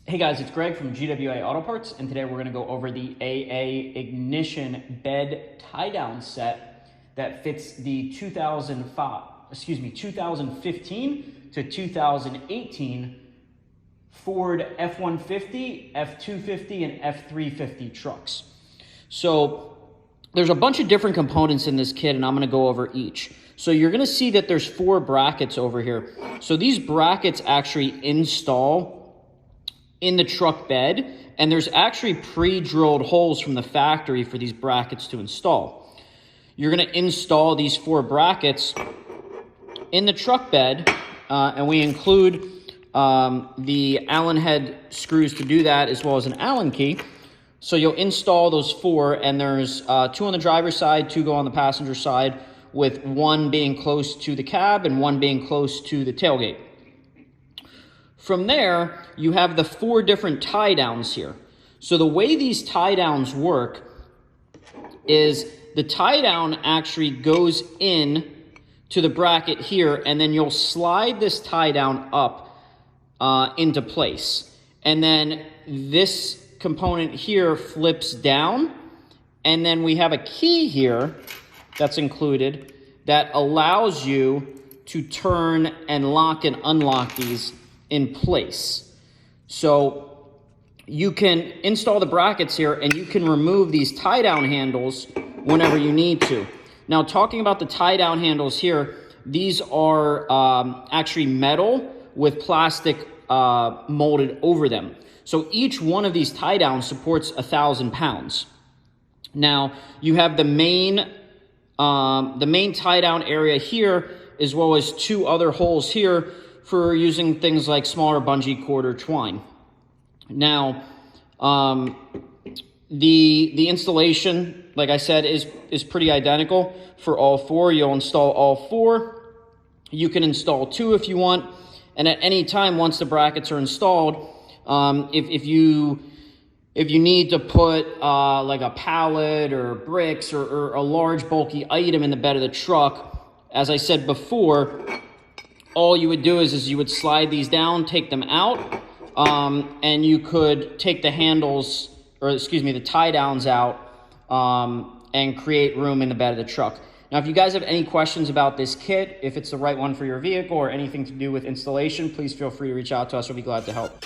Hey guys, it's Greg from GWA Auto Parts, and today we're going to go over the AA Ignition bed tie-down set that fits the 2015 to 2018 Ford F-150, F-250, and F-350 trucks. So there's a bunch of different components in this kit, and I'm going to go over each. So you're going to see that there's 4 brackets over here. So these brackets actually install in the truck bed, and there's actually pre-drilled holes from the factory for these brackets to install. You're going to install these 4 brackets in the truck bed, and we include the Allen head screws to do that, as well as an Allen key. So you'll install those 4, and there's 2 on the driver's side, 2 go on the passenger side, with 1 being close to the cab and 1 being close to the tailgate. From there, you have the 4 different tie downs here. So the way these tie downs work is the tie down actually goes in to the bracket here, and then you'll slide this tie down up into place. And then this component here flips down, and then we have a key here that's included that allows you to turn and lock and unlock these in place. So you can install the brackets here, and you can remove these tie down handles whenever you need to. Now, talking about the tie down handles here, these are actually metal with plastic molded over them. So each one of these tie downs supports 1,000 pounds. Now you have the main tie down area here, as well as 2 other holes here for using things like smaller bungee cord or twine. Now, the installation, like I said, is pretty identical for all 4. You'll install all 4. You can install 2 if you want, and at any time, once the brackets are installed, if you need to put like a pallet or bricks or a large bulky item in the bed of the truck, as I said before, all you would do is you would slide these down, take them out, and you could take the handles, or excuse me, the tie downs out, and create room in the bed of the truck. Now, if you guys have any questions about this kit, if it's the right one for your vehicle or anything to do with installation, please feel free to reach out to us. We'll be glad to help.